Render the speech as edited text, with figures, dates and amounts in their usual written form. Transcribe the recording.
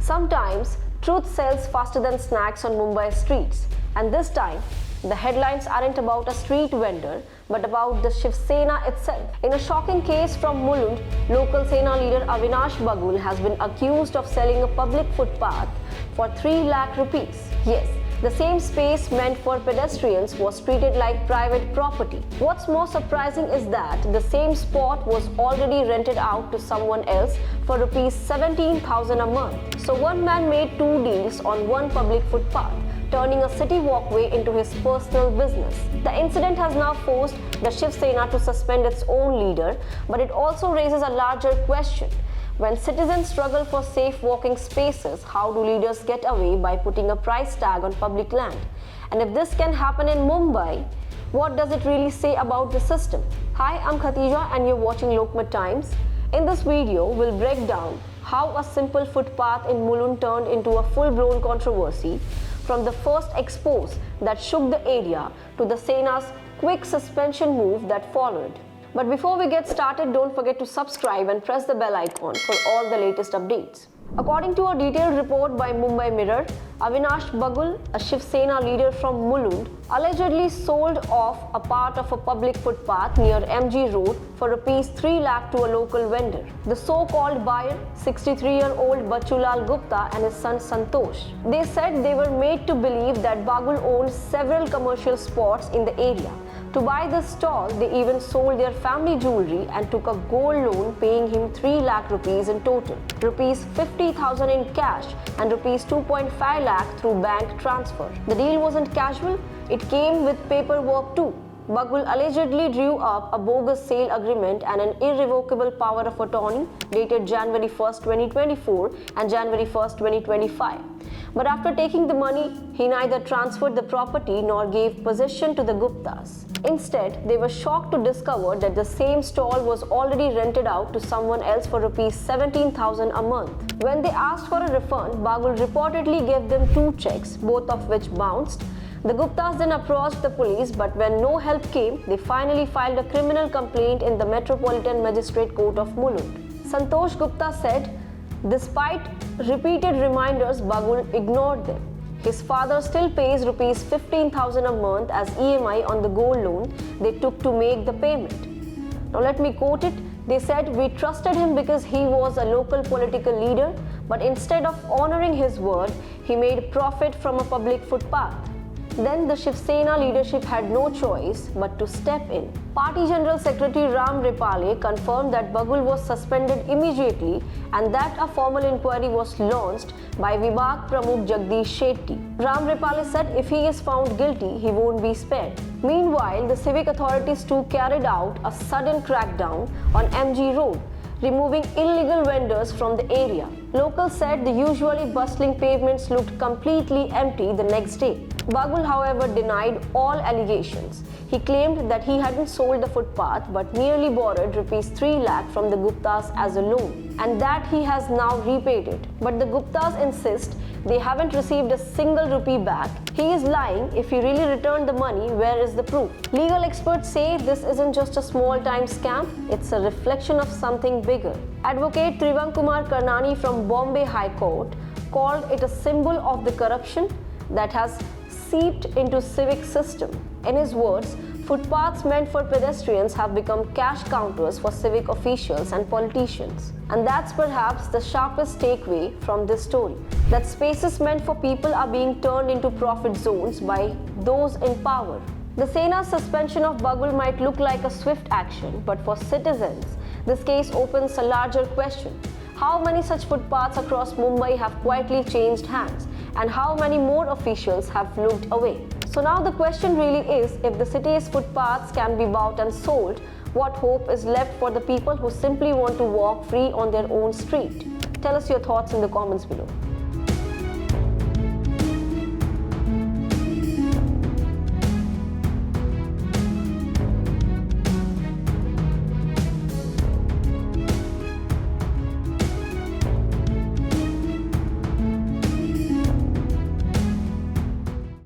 Sometimes truth sells faster than snacks on Mumbai streets, and this time the headlines aren't about a street vendor but about the Shiv Sena itself. In a shocking case from Mulund, local Sena leader Avinash Bagul has been accused of selling a public footpath for 3 lakh rupees. Yes, the same space meant for pedestrians was treated like private property. What's more surprising is that the same spot was already rented out to someone else for rupees 17,000 a month. So one man made 2 deals on one public footpath, turning a city walkway into his personal business. The incident has now forced the Shiv Sena to suspend its own leader, but it also raises a larger question. When citizens struggle for safe walking spaces, how do leaders get away by putting a price tag on public land? And if this can happen in Mumbai, what does it really say about the system? Hi, I'm Khatija and you're watching Lokmat Times. In this video, we'll break down how a simple footpath in Mulund turned into a full-blown controversy, from the first expose that shook the area to the Sena's quick suspension move that followed. But before we get started, don't forget to subscribe and press the bell icon for all the latest updates. According to a detailed report by Mumbai Mirror, Avinash Bagul, a Shiv Sena leader from Mulund, allegedly sold off a part of a public footpath near MG Road for rupees 3 lakh to a local vendor. The so-called buyer, 63-year-old Bachulal Gupta and his son Santosh. They said they were made to believe that Bagul owned several commercial spots in the area. To buy this stall, they even sold their family jewelry and took a gold loan, paying him 3 lakh rupees in total, rupees 50,000 in cash and rupees 2.5 lakh through bank transfer. The deal wasn't casual, it came with paperwork too. Bagul allegedly drew up a bogus sale agreement and an irrevocable power of attorney dated January 1st, 2024 and January 1st, 2025. But after taking the money, he neither transferred the property nor gave possession to the Guptas. Instead, they were shocked to discover that the same stall was already rented out to someone else for rupees 17,000 a month. When they asked for a refund, Bagul reportedly gave them 2 checks, both of which bounced. The Guptas then approached the police, but when no help came, they finally filed a criminal complaint in the Metropolitan Magistrate Court of Mulund. Santosh Gupta said, despite repeated reminders, Bagul ignored them. His father still pays rupees 15,000 a month as EMI on the gold loan they took to make the payment. Now let me quote it. They said, "We trusted him because he was a local political leader, but instead of honoring his word, he made profit from a public footpath." Then the Shiv Sena leadership had no choice but to step in. Party General Secretary Ram Ripale confirmed that Bagul was suspended immediately and that a formal inquiry was launched by Vibhag Pramukh Jagdish Shetty. Ram Ripale said if he is found guilty, he won't be spared. Meanwhile, the civic authorities too carried out a sudden crackdown on MG Road, removing illegal vendors from the area. Locals said the usually bustling pavements looked completely empty the next day. Bagul, however, denied all allegations. He claimed that he hadn't sold the footpath but merely borrowed rupees 3 lakh from the Guptas as a loan, and that he has now repaid it. But the Guptas insist they haven't received a single rupee back. He is lying. If he really returned the money, where is the proof? Legal experts say this isn't just a small-time scam, it's a reflection of something bigger. Advocate Trivankumar Karnani from Bombay High Court called it a symbol of the corruption that has seeped into civic system. In his words, footpaths meant for pedestrians have become cash counters for civic officials and politicians. And that's perhaps the sharpest takeaway from this story, that spaces meant for people are being turned into profit zones by those in power. The Sena's suspension of Bagul might look like a swift action, but for citizens, this case opens a larger question. How many such footpaths across Mumbai have quietly changed hands? And how many more officials have looked away? So now the question really is, if the city's footpaths can be bought and sold, what hope is left for the people who simply want to walk free on their own street? Tell us your thoughts in the comments below.